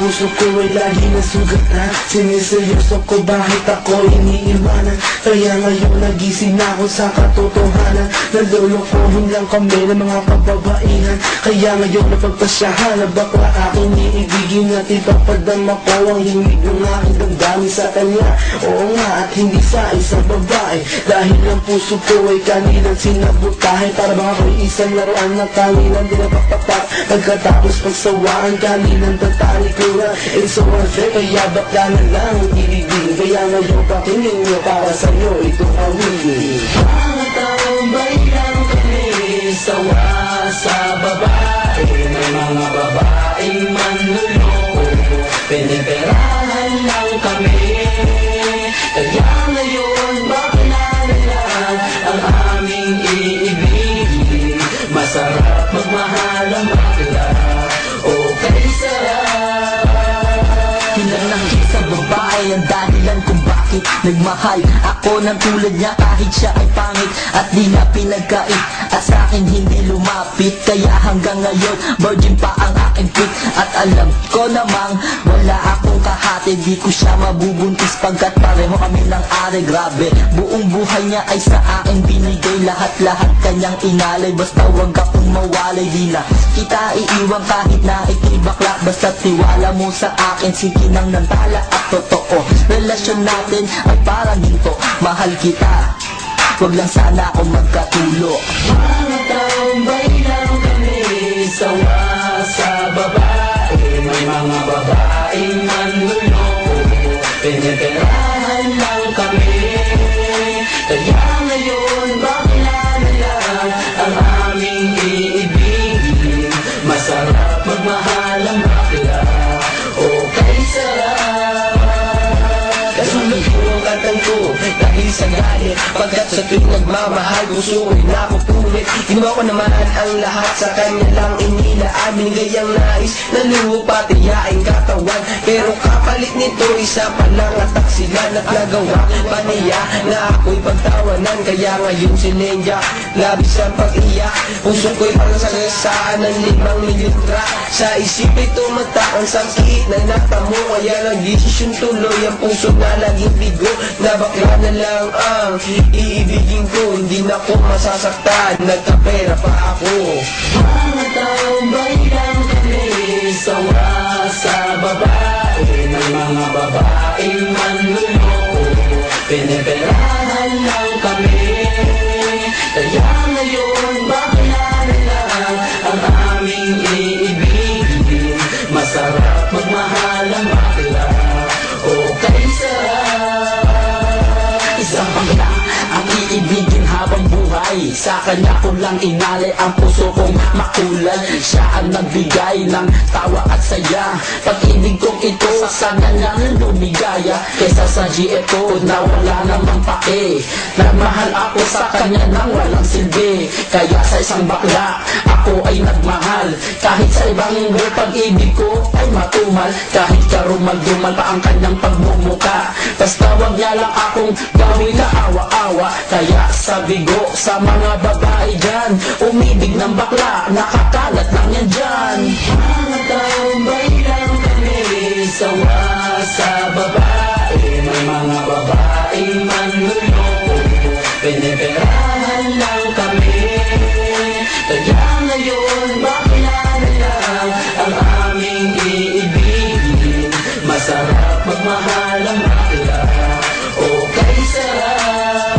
puso ko ay lagi nasugatan. Siniseryoso ko bakit ako iniiwanan. Kaya ngayon nagising na ako sa katotohanan. Nalolokohin lang kami ng mga kababaihan. Kaya ngayon napagpasyahan na bakla aking iibigin at ipapadama ko ang himig ng aking damdamin sa kanya. Oo nga, at hindi sa isang babae, dahil ang puso ko ay kanilang sinabotahe. Para bang ako'y isang laruan na kanilang dinapapatak. Pagkatapos pagsawaan kanilang tatalikuran. It's so unfair, kaya bakla na lang ang iibigin. Kaya ngayon pakinggan nyo, para sa'yo itong awigin. Mga taong bayang kami, sawa sa babae. May mga babaeng manluloko, piniperahan lang kami. Kaya ngayon bakla na lang ang aming iibigin. Masarap magmahal ang bakla, okay sarap. Hinanang sa babae ang dahilan kung bakit nagmahal ako ng tulad niya kahit siya ay pangit at di na pinagkait at sa akin hindi lumapit. Kaya hanggang ngayon virgin pa ang aking pit at alam ko namang wala akong kahati. Di ko siya mabubuntis pagkat pareho kami ng are. Grabe, buong buhay niya ay sa akin binigay. Lahat-lahat kanyang inalay, basta wag akong mawalay. Di na kita iiwan kahit na ikay bakla, basta tiwala mo sa akin. Sikinang ng tala at totoo, relasyon natin ay parang ginto. Mahal kita, wag lang sana akong magkatulo. Mga taong bayang kami, sawa sa babae. May mga babaeng manluloko, piniperahan lang kami. Kaya ngayon bakla na lang ang aming iibigin. Masarap magmahal ang bakla, okay sarap. Kasunod ko ang kantang ko dahil sa galit, pagkat sa tuwing nagmamahal puso ko'y nakukulit. Ginawa ko naman ang lahat, sa kanya lang inilaan. Binigay ang nais na lupa, tiyaing katawan. Pero kapalit nito isa pa lang atak sila naglagawa pa niya na ako'y pagtawanan. Kaya ngayon sinendya, labis ang pag-iyak. Puso ko'y parang sagasaan ng 5 mililitra. Sa isip ay tumata ang sakit na natamo. Kaya nagdesisyon tuloy ang puso na laging bigo. Na bakla na lang ang iibigin ko, hindi na ko masasaktan, nagkapera pa ako. Mga taong bayang kami, sawa sa babae. May mga babaeng manluloko, piniperahan lang kami. Kaya ngayon bakla na lang ang aming iibigin. Masarap magmahal ang bakla, okay sarap. Isang bakla ang iibigin habang buhay. Sa kanya ko lang inalay ang puso kong makulay. Siya ang nagbigay ng tawa at saya. Pag-ibig kong ito sa kanya lang lumigaya. Kesa sa GF ko na wala namang pake. Nagmahal ako sa kanya nang walang silbi. Kaya sa isang bakla ako ay nagmahal. Kahit sa ibang mundo pag-ibig ko ay matumal. Kahit karumal-dumal pa ang kanyang pagmumuka. Basta wag niya lang akong gawin na awa-awa. Kaya sabi ko sa mga babae dyan, umibig ng bakla, nakakalat lang yan dyan. Mga taong bayang kami, sawa sa babae. May mga babaeng manluloko, piniperahan lang kami. Kaya ngayon bakla na lang ang aming iibigin. Masarap magmahal ang bakla, okay sarap.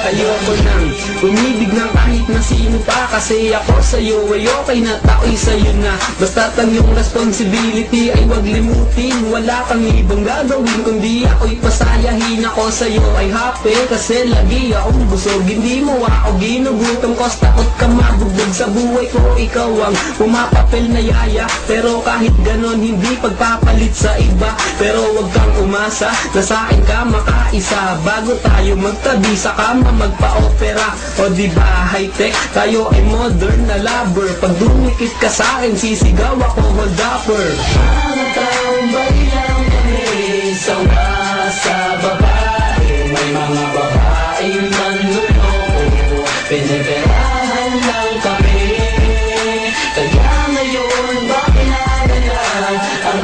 Ayoko nang umibig ng kahit na sino pa, kasi ako sa'yo ay okay na, tao'y sa'yo na. Basta't ang iyong responsibility ay wag limutin. Wala kang ibang gagawin kundi ako'y pasayahin. Ako sa'yo ay happy kasi lagi akong busog. Hindi mo ako ginugutom cause takot ka mabugbog sa buhay ko. Ikaw ang pumapapel na yaya, pero kahit ganon hindi pagpapalit sa iba. Pero wag kang umasa na sa'kin ka makaisa. Bago tayo magtabi sa kama magpa-opera. O diba high-tech, tayo ay modern na lover. Pag dumikit ka sa'kin, sisigaw ako hold upper. Mga taong bayang kami, sawa sa babae. May mga babaeng manluloko, piniperahan lang kami. Kaya ngayon bakla na lang ang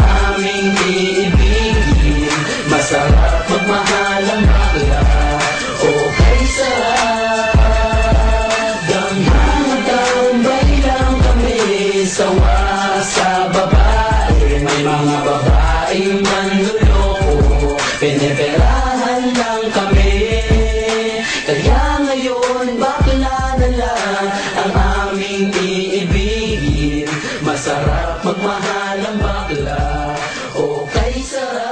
masarap magmahal ang bakla. O kay sarap